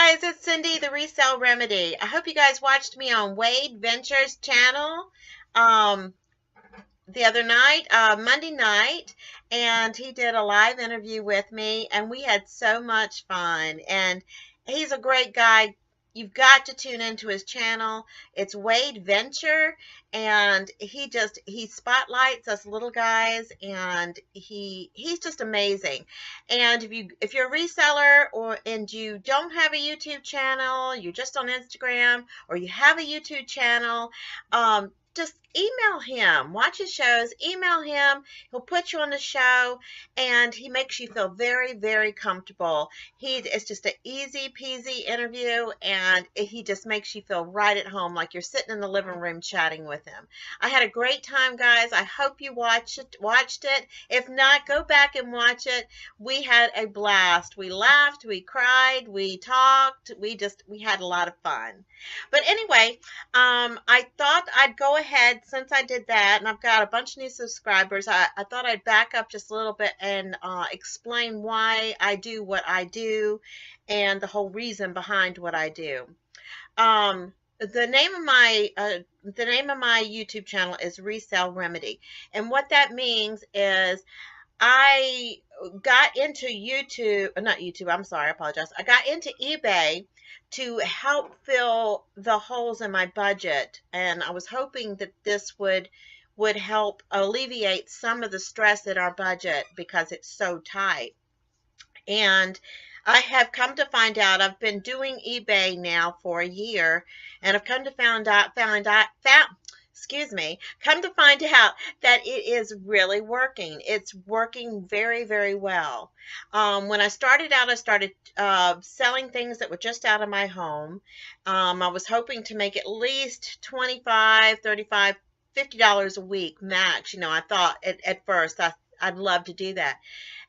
guys, it's Cindy, the Resale Remedy. I hope you guys watched me on Wade Ventures channel um, the other night, Monday night, and he did a live interview with me, and we had so much fun. And he's a great guy. You've got to tune into his channel. It's Wade Venture, and he spotlights us little guys, and he's just amazing. And if you're a reseller and you don't have a YouTube channel, you're just on Instagram, or you have a YouTube channel, just email him, watch his shows, email him. He'll put you on the show, and he makes you feel very, very comfortable. It's just an easy peasy interview, and he just makes you feel right at home, like you're sitting in the living room chatting with him. I had a great time, guys. I hope you watched it. If not, go back and watch it. We had a blast. We laughed, we cried, we talked, we had a lot of fun. But anyway, I thought I'd go ahead, since I did that, and I've got a bunch of new subscribers. I thought I'd back up just a little bit and explain why I do what I do and the whole reason behind what I do. The name of my YouTube channel is Resale Remedy, and what that means is I got into I got into eBay to help fill the holes in my budget, and I was hoping that this would help alleviate some of the stress in our budget because it's so tight. And I have come to find out, I've been doing eBay now for a year, and I've come to find out that it is really working. It's working very, very well. When I started out, I started selling things that were just out of my home. I was hoping to make at least $25, $35, $50 a week max. I thought at first I'd love to do that.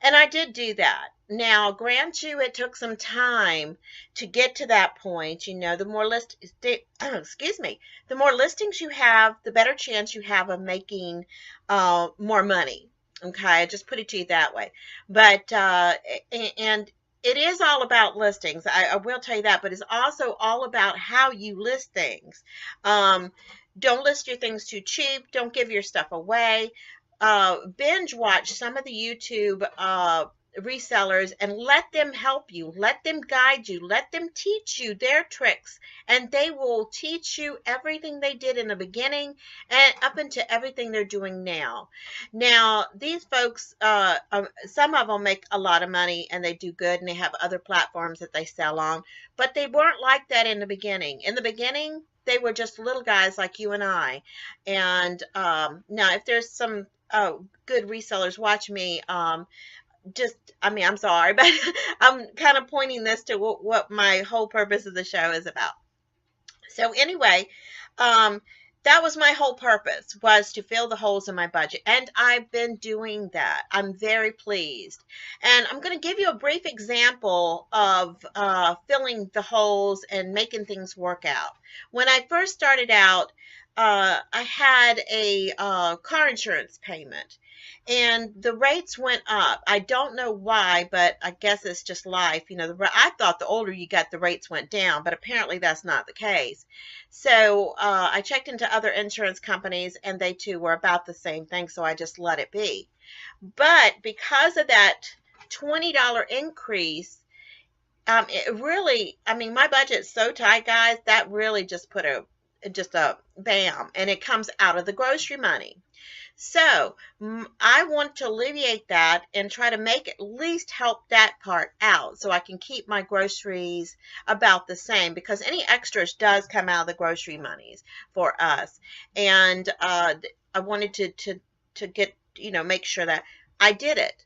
And I did do that. Now, grant you, it took some time to get to that point. The more the more listings you have, the better chance you have of making more money. Okay, I just put it to you that way. But and it is all about listings. I will tell you that, but it's also all about how you list things. Don't list your things too cheap. Don't give your stuff away. Binge watch some of the YouTube resellers and let them help you, let them guide you, let them teach you their tricks, and they will teach you everything they did in the beginning and up into everything they're doing now. Now, these folks, some of them make a lot of money and they do good, and they have other platforms that they sell on, but they weren't like that in the beginning. In the beginning, they were just little guys like you and I. And now, if there's some good resellers watch me, I'm sorry, but I'm kind of pointing this to what my whole purpose of the show is about. So anyway, that was my whole purpose, was to fill the holes in my budget. And I've been doing that. I'm very pleased. And I'm going to give you a brief example of filling the holes and making things work out. When I first started out, I had a car insurance payment, and the rates went up. I don't know why, but I guess it's just life. I thought the older you got, the rates went down, but apparently that's not the case. So I checked into other insurance companies, and they too were about the same thing, so I just let it be. But because of that $20 increase, it really, my budget's so tight, guys, that really just put a bam, and it comes out of the grocery money. So I want to alleviate that and try to make at least help that part out, so I can keep my groceries about the same, because any extras does come out of the grocery monies for us. And I wanted to get, make sure that I did it.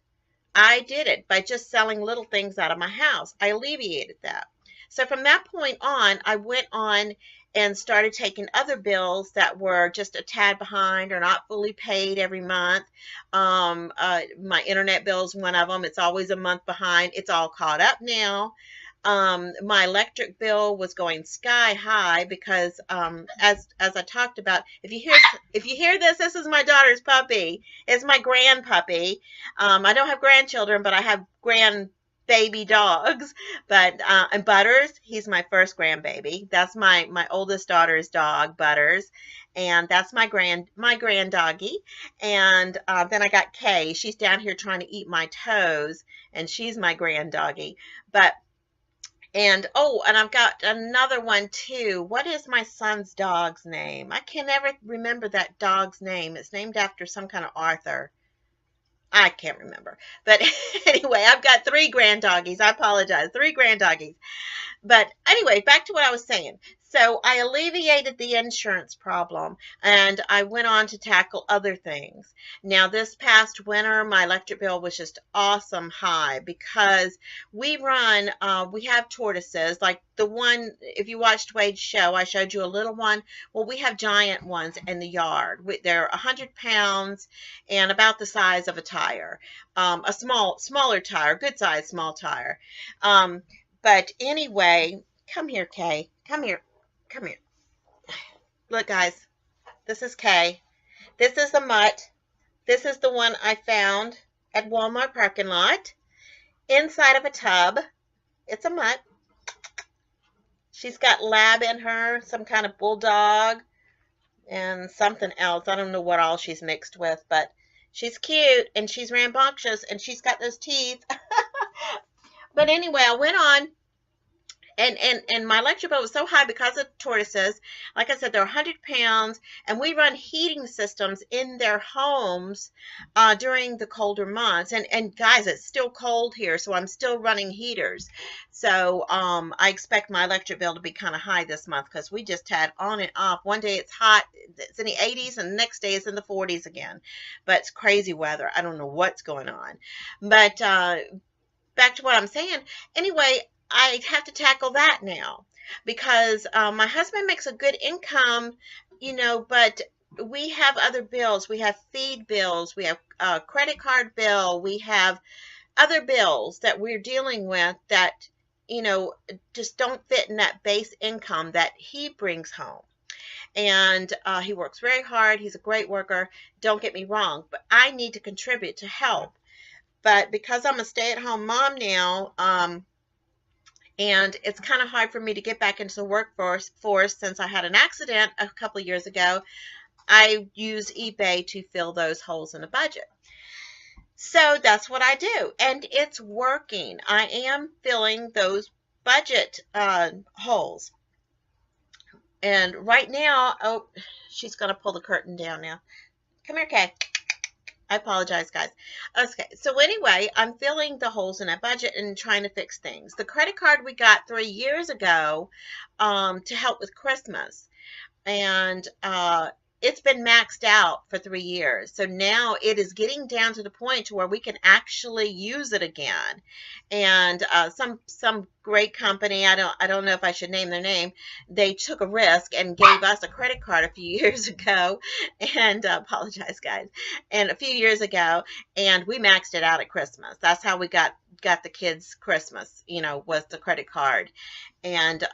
I did it by just selling little things out of my house. I alleviated that. So from that point on, I went on and started taking other bills that were just a tad behind or not fully paid every month. My internet bill is one of them. It's always a month behind. It's all caught up now. My electric bill was going sky high because, as I talked about, if you hear this is my daughter's puppy. It's my grand puppy. I don't have grandchildren, but I have baby dogs. But and Butters, he's my first grandbaby. That's my oldest daughter's dog, Butters, and that's my grand doggy. And then I got Kay. She's down here trying to eat my toes, and she's my grand doggy. But and oh, and I've got another one too. What is my son's dog's name? I can never remember that dog's name. It's named after some kind of Arthur. I can't remember. But anyway, I've got three grand doggies. I apologize. Three grand doggies. But anyway, back to what I was saying. So I alleviated the insurance problem and I went on to tackle other things. Now, this past winter, my electric bill was just awesome high because we have tortoises, like the one, if you watched Wade's show, I showed you a little one. Well, we have giant ones in the yard. They're 100 pounds and about the size of a tire, a smaller tire, good size, small tire. But anyway, come here, Kay. Come here. Come here. Look, guys. This is Kay. This is a mutt. This is the one I found at Walmart parking lot inside of a tub. It's a mutt. She's got lab in her, some kind of bulldog, and something else. I don't know what all she's mixed with, but she's cute, and she's rambunctious, and she's got those teeth. But anyway, I went on. And my electric bill was so high because of tortoises. Like I said, they're 100 pounds, and we run heating systems in their homes during the colder months. And guys, it's still cold here, so I'm still running heaters. So I expect my electric bill to be kind of high this month because we just had on and off. One day it's hot, it's in the 80s, and the next day it's in the 40s again. But it's crazy weather. I don't know what's going on. But back to what I'm saying. Anyway, I have to tackle that now because my husband makes a good income, but we have other bills. We have feed bills. We have a credit card bill. We have other bills that we're dealing with that, just don't fit in that base income that he brings home. And he works very hard. He's a great worker. Don't get me wrong, but I need to contribute to help. But because I'm a stay-at-home mom now, and it's kind of hard for me to get back into the workforce since I had an accident a couple of years ago. I use eBay to fill those holes in the budget. So that's what I do. And it's working. I am filling those budget holes. And right now, oh, she's going to pull the curtain down now. Come here, Kay. I apologize, guys. Okay, so anyway, I'm filling the holes in that budget and trying to fix things. The credit card we got 3 years ago to help with Christmas, and it's been maxed out for 3 years. So now it is getting down to the point to where we can actually use it again. And some great company, I don't know if I should name their name, they took a risk and gave us a credit card a few years ago, and apologize, guys, and a few years ago, and we maxed it out at Christmas. That's how we got the kids Christmas, was the credit card. And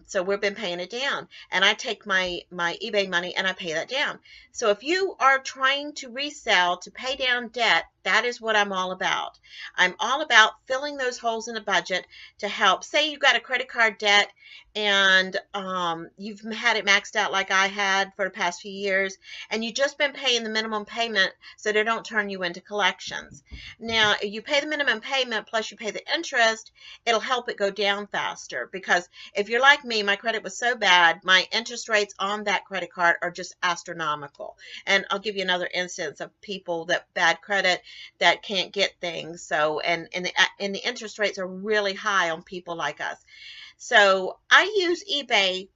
so we've been paying it down, and I take my eBay money and I pay that down. So if you are trying to resell to pay down debt, that is what I'm all about. I'm all about filling those holes in the budget to help. Say you've got a credit card debt and you've had it maxed out like I had for the past few years, and you've just been paying the minimum payment so they don't turn you into collections. Now, if you pay the minimum payment plus you pay the interest, it'll help it go down faster, because if you're like me, my credit was so bad, my interest rates on that credit card are just astronomical. And I'll give you another instance of people that bad credit that can't get things. So, and the interest rates are really high on people like us. So I use eBay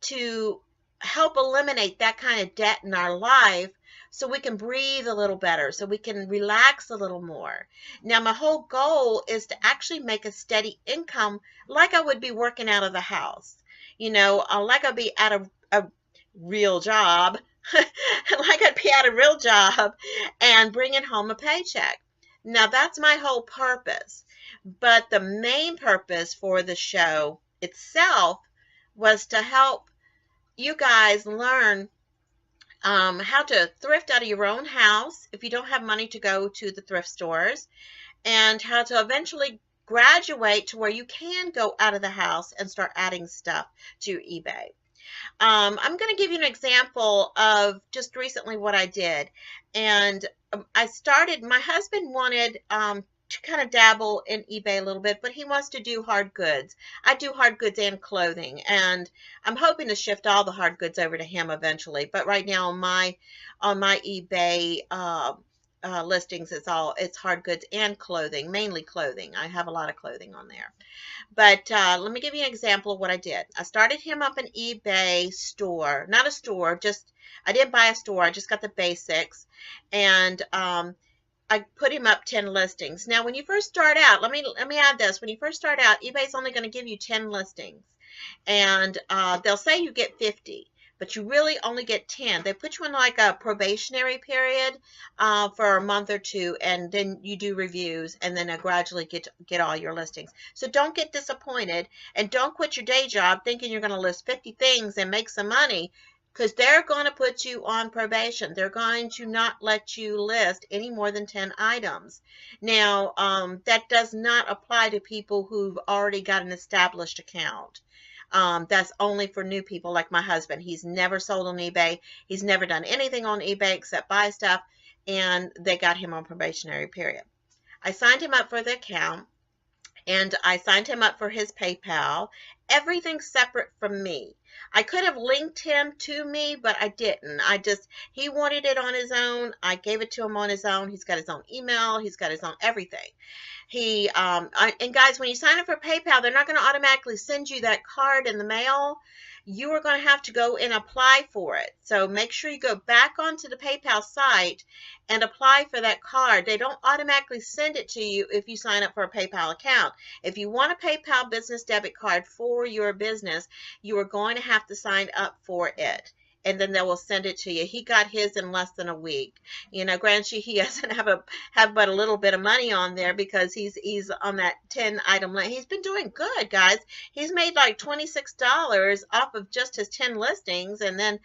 to help eliminate that kind of debt in our life so we can breathe a little better, so we can relax a little more. Now, my whole goal is to actually make a steady income like I would be working out of the house. Like I'd be at a real job, like I'd be at a real job and bringing home a paycheck. Now, that's my whole purpose. But the main purpose for the show itself was to help you guys learn how to thrift out of your own house if you don't have money to go to the thrift stores, and how to eventually graduate to where you can go out of the house and start adding stuff to eBay. I'm going to give you an example of just recently what I did. And I started, my husband wanted to kind of dabble in eBay a little bit, but he wants to do hard goods. I do hard goods and clothing, and I'm hoping to shift all the hard goods over to him eventually. But right now on my eBay listings, it's hard goods and clothing, mainly clothing. I have a lot of clothing on there. But let me give you an example of what I did. I started him up an eBay store, not a store, just I didn't buy a store. I just got the basics, and I put him up 10 listings. Now, when you first start out, let me add this. When you first start out, eBay's only going to give you 10 listings, and they'll say you get 50. But you really only get 10. They put you in like a probationary period for a month or two, and then you do reviews, and then gradually get all your listings. So don't get disappointed, and don't quit your day job thinking you're going to list 50 things and make some money, because they're going to put you on probation. They're going to not let you list any more than 10 items. Now, that does not apply to people who've already got an established account. That's only for new people like my husband. He's never sold on eBay. He's never done anything on eBay except buy stuff, and they got him on probationary period. I signed him up for the account, and I signed him up for his PayPal. Everything's separate from me. I could have linked him to me, but I didn't. He wanted it on his own. I gave it to him on his own. He's got his own email. He's got his own everything. And guys, when you sign up for PayPal, they're not going to automatically send you that card in the mail. You are going to have to go and apply for it. So make sure you go back onto the PayPal site and apply for that card. They don't automatically send it to you if you sign up for a PayPal account. If you want a PayPal business debit card for your business, you are going to have to sign up for it, and then they will send it to you. He got his in less than a week. You know, granted, he doesn't have but a little bit of money on there because he's on that 10 item list. He's been doing good, guys. He's made like $26 off of just his 10 listings, and then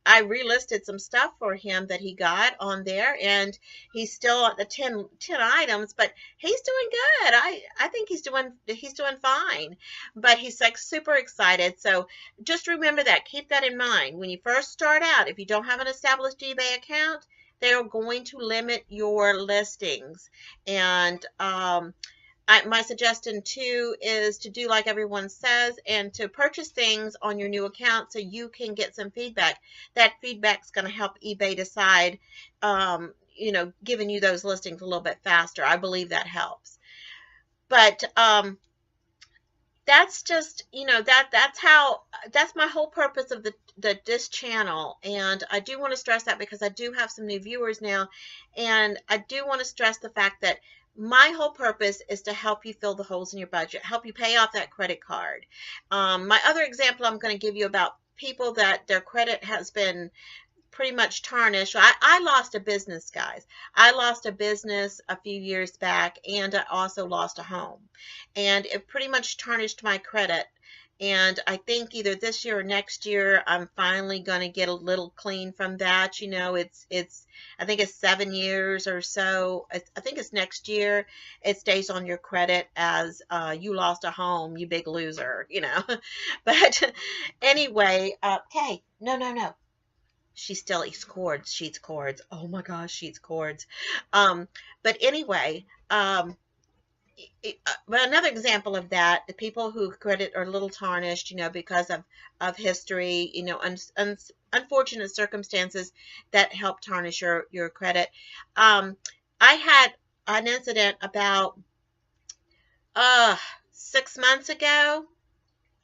I relisted some stuff for him that he got on there, and he's still at the 10 items, but he's doing good. I think he's doing fine, but he's like super excited. So just remember that. Keep that in mind. When you first start out, if you don't have an established eBay account, they're going to limit your listings. And my suggestion too is to do like everyone says, and to purchase things on your new account so you can get some feedback. That feedback's going to help eBay decide, giving you those listings a little bit faster. I believe that helps. But that's just, that's my whole purpose of this channel. And I do want to stress that because I do have some new viewers now, and I do want to stress the fact that my whole purpose is to help you fill the holes in your budget, help you pay off that credit card. My other example I'm going to give you about people that their credit has been pretty much tarnished. I lost a business, guys. I lost a business a few years back, and I also lost a home. And it pretty much tarnished my credit. And I think either this year or next year, I'm finally going to get a little clean from that. I think it's 7 years or so. I think it's next year. It stays on your credit as you lost a home, you big loser, But anyway, okay, no. She still eats cords. She eats cords. Oh my gosh, she eats cords. But anyway, but another example of that, the people who credit are a little tarnished, because of history, unfortunate circumstances that help tarnish your credit. I had an incident about 6 months ago.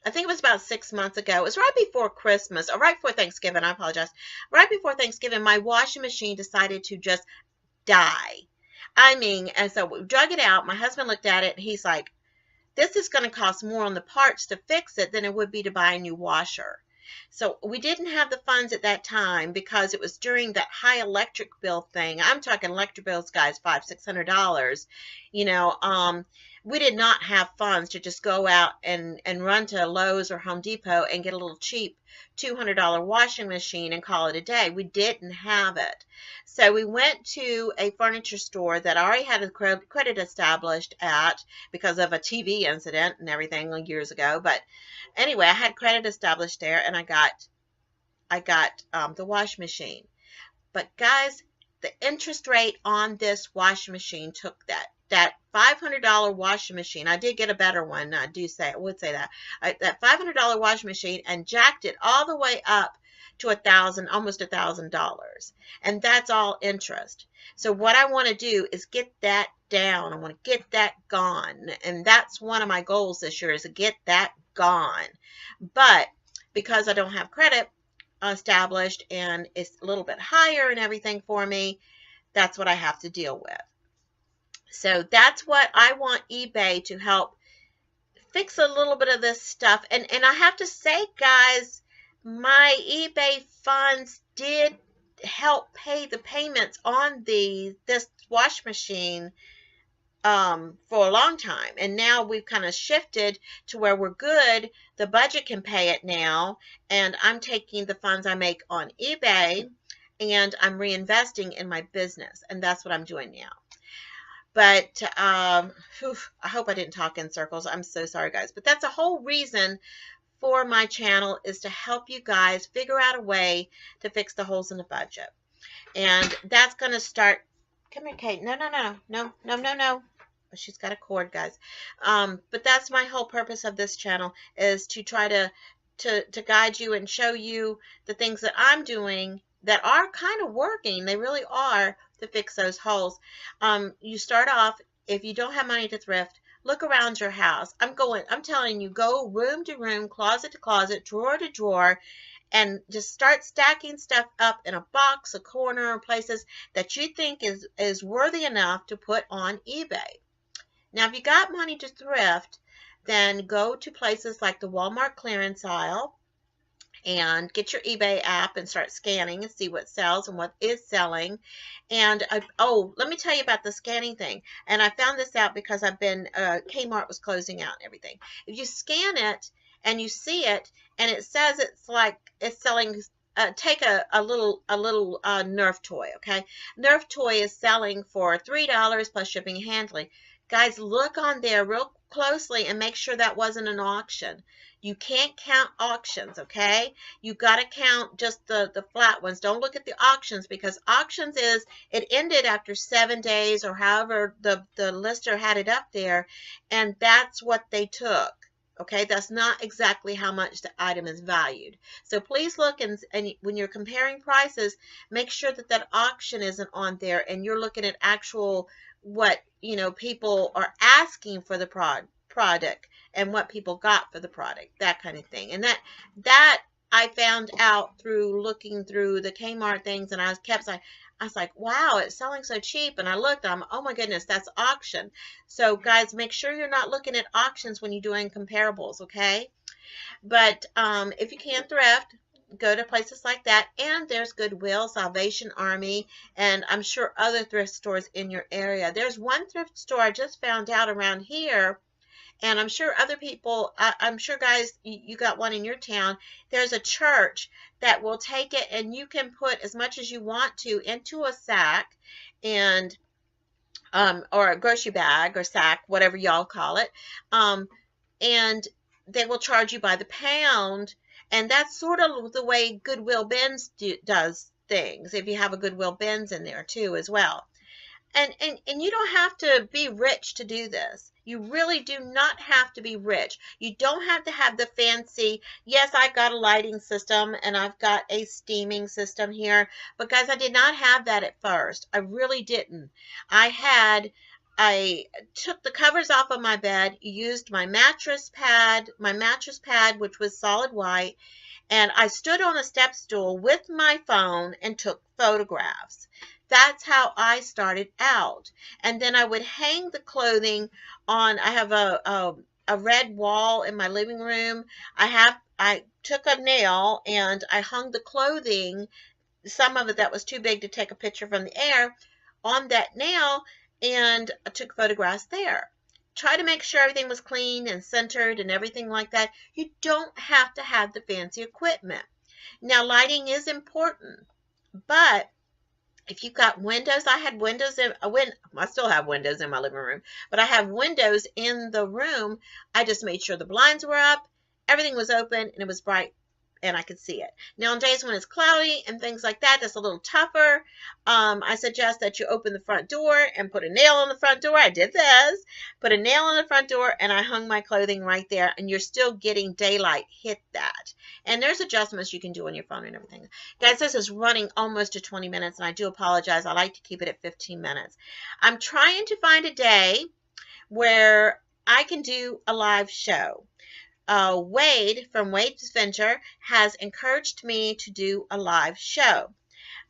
I think it was about 6 months ago. It was right before Christmas, or right before Thanksgiving. I apologize. Right before Thanksgiving, my washing machine decided to just die. And so we drug it out. My husband looked at it, and he's like, this is going to cost more on the parts to fix it than it would be to buy a new washer. So we didn't have the funds at that time because it was during that high electric bill thing. I'm talking electric bills, guys, $500–600, we did not have funds to just go out and run to Lowe's or Home Depot and get a little cheap $200 washing machine and call it a day. We didn't have it. So we went to a furniture store that I already had a credit established at because of a TV incident and everything years ago. But anyway, I had credit established there, and I got the washing machine. But guys, the interest rate on this washing machine took that $500 washing machine. I did get a better one. I would say that that $500 washing machine, and jacked it all the way up to almost $1,000, and that's all interest. So what I want to do is get that down. I want to get that gone, and that's one of my goals this year, is to get that gone. But because I don't have credit established and it's a little bit higher and everything for me, that's what I have to deal with. So that's what I want eBay to help fix a little bit of this stuff. And I have to say, guys, my eBay funds did help pay the payments on this wash machine for a long time. And now we've kind of shifted to where we're good. The budget can pay it now. And I'm taking the funds I make on eBay and I'm reinvesting in my business. And that's what I'm doing now. But I hope I didn't talk in circles. I'm so sorry, guys. But that's a whole reason for my channel, is to help you guys figure out a way to fix the holes in the budget. And that's going to start. Come here, Kate. No. She's got a cord, guys. But that's my whole purpose of this channel, is to try to guide you and show you the things that I'm doing that are kind of working. They really are, to fix those holes. You start off, if you don't have money to thrift, look around your house. I'm telling you, go room to room, closet to closet, drawer to drawer, and just start stacking stuff up in a box, a corner, places that you think is worthy enough to put on eBay. Now, if you got money to thrift, then go to places like the Walmart clearance aisle and get your eBay app and start scanning and see what sells and what is selling. And let me tell you about the scanning thing. And I found this out because Kmart was closing out and everything. If you scan it and you see it and it says it's selling, take a little Nerf toy, okay? Nerf toy is selling for $3 plus shipping and handling. Guys, look on there real closely and make sure that wasn't an auction. You can't count auctions, okay? You got to count just the flat ones. Don't look at the auctions, because auctions it ended after 7 days or however the lister had it up there, and that's what they took. Okay, that's not exactly how much the item is valued. So please look, and when you're comparing prices, make sure that auction isn't on there and you're looking at actual what people are asking for the product and what people got for the product, that kind of thing. And that I found out through looking through the Kmart things, and I was like, wow, it's selling so cheap. And I looked, oh my goodness, that's auction. So guys, make sure you're not looking at auctions when you're doing comparables, okay? But if you can thrift, go to places like that. And there's Goodwill, Salvation Army, and I'm sure other thrift stores in your area. There's one thrift store I just found out around here, and I'm sure other people, I'm sure, guys, you got one in your town. There's a church that will take it, and you can put as much as you want to into a sack, and or a grocery bag or sack, whatever y'all call it, and they will charge you by the pound. And that's sort of the way Goodwill Bins does things, if you have a Goodwill Bins in there too as well. And you don't have to be rich to do this. You really do not have to be rich. You don't have to have the fancy, yes, I've got a lighting system and I've got a steaming system here. But guys, I did not have that at first. I really didn't. I took the covers off of my bed, used my mattress pad, which was solid white, and I stood on a step stool with my phone and took photographs. That's how I started out. And then I would hang the clothing on. I have a red wall in my living room. I took a nail and I hung the clothing, some of it that was too big to take a picture from the air, on that nail, and I took photographs there. try to make sure everything was clean and centered and everything like that. You don't have to have the fancy equipment. Now, lighting is important, but if you've got windows, I had windows in I still have windows in my living room, but I have windows in the room. I just made sure the blinds were up, everything was open, and it was bright, and I could see it. Now, on days when it's cloudy and things like that, that's a little tougher. I suggest that you open the front door and put a nail in the front door. I did this, put a nail in the front door, and I hung my clothing right there, and you're still getting daylight hit that. And there's adjustments you can do on your phone and everything. Guys, this is running almost to 20 minutes, and I do apologize. I like to keep it at 15 minutes. I'm trying to find a day where I can do a live show. Wade from Wade's Venture has encouraged me to do a live show.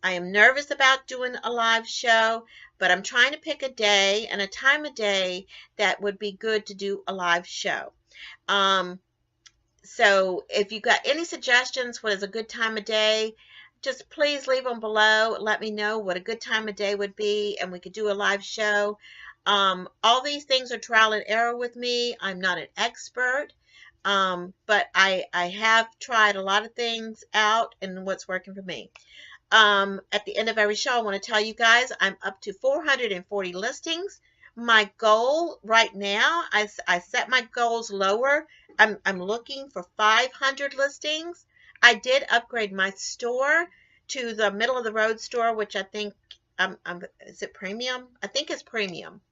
I am nervous about doing a live show, but I'm trying to pick a day and a time of day that would be good to do a live show. So if you got any suggestions, what is a good time of day, just please leave them below. Let me know what a good time of day would be, and we could do a live show. All these things are trial and error with me. I'm not an expert, but I have tried a lot of things out and what's working for me. At the end of every show, I want to tell you guys I'm up to 440 listings. My goal right now, I set my goals lower. I'm looking for 500 listings. I did upgrade my store to the middle of the road store, which I think, is it premium? I think it's premium.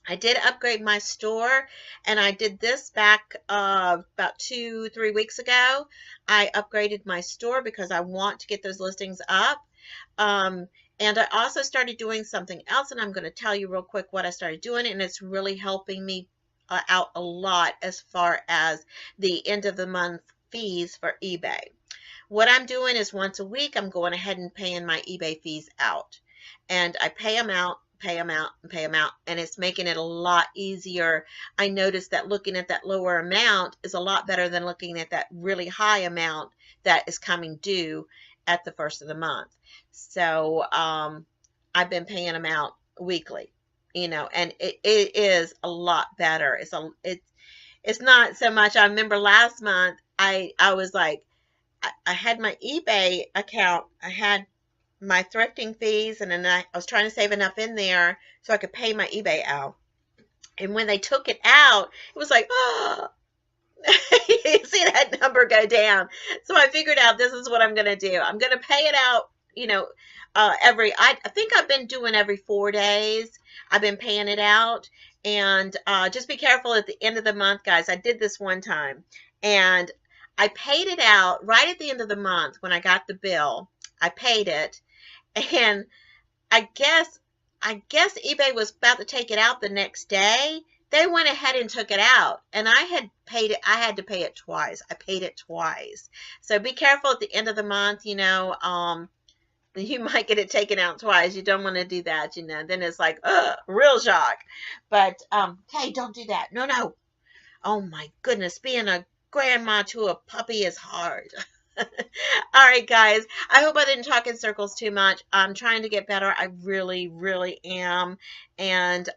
I did upgrade my store, and I did this back about 2-3 weeks ago. I upgraded my store because I want to get those listings up. And I also started doing something else, and I'm going to tell you real quick what I started doing, and it's really helping me out a lot as far as the end of the month fees for eBay. What I'm doing is once a week, I'm going ahead and paying my eBay fees out. And I pay them out, pay them out, and pay them out, and it's making it a lot easier. I noticed that looking at that lower amount is a lot better than looking at that really high amount that is coming due at the first of the month. So I've been paying them out weekly, and it is a lot better. It's not so much. I remember last month I was like, I had my eBay account, I had my thrifting fees, and then I was trying to save enough in there so I could pay my eBay out. And when they took it out, it was like, oh, you see that number go down. So I figured out this is what I'm going to do. I'm going to pay it out, I think I've been doing every 4 days. I've been paying it out. And just be careful at the end of the month, guys. I did this one time, and I paid it out right at the end of the month when I got the bill. I paid it, and I guess eBay was about to take it out the next day. They went ahead and took it out, and I had paid it. I had to pay it twice. I paid it twice. So be careful at the end of the month. You might get it taken out twice. You don't want to do that. Then it's like, real shock. But hey, don't do that. No. Oh my goodness, being a grandma to a puppy is hard. All right, guys. I hope I didn't talk in circles too much. I'm trying to get better. I really, really am. And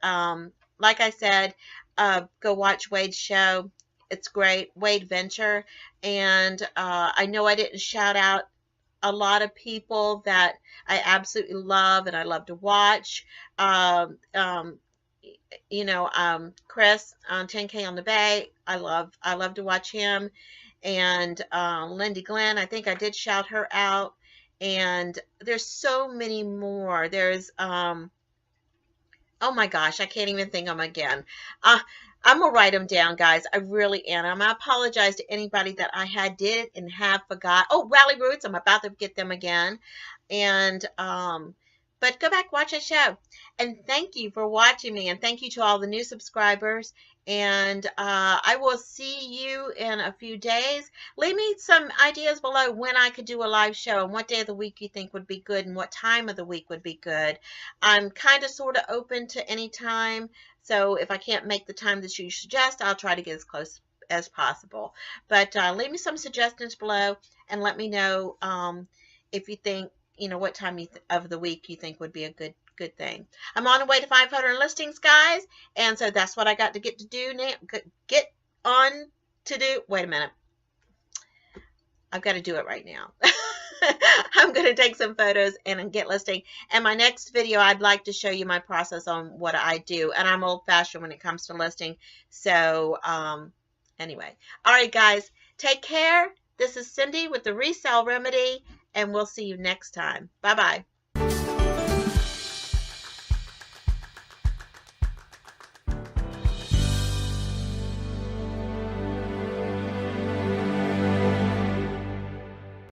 like I said, go watch Wade's show. It's great. Wade Venture. And I know I didn't shout out a lot of people that I absolutely love and I love to watch. Chris on 10K on the Bay. I love to watch him. And Lindy Glenn, I think I did shout her out. And there's so many more. There's oh my gosh, I can't even think of them again. I'm gonna write them down, guys. I really am. I apologize to anybody that I did and have forgot. Oh, Rally Roots, I'm about to get them again. And but go back, watch that show. And thank you for watching me, and thank you to all the new subscribers. And I will see you in a few days. Leave me some ideas below when I could do a live show and what day of the week you think would be good and what time of the week would be good. I'm kind of sort of open to any time. So if I can't make the time that you suggest, I'll try to get as close as possible. But leave me some suggestions below and let me know if you think, what time of the week you think would be a good thing. I'm on the way to 500 listings, guys, and so that's what I got to get to do now. Get on to do. Wait a minute. I've got to do it right now. I'm going to take some photos and get listing. And my next video, I'd like to show you my process on what I do. And I'm old-fashioned when it comes to listing. So, anyway. All right, guys. Take care. This is Cindy with the Resale Remedy, and we'll see you next time. Bye-bye.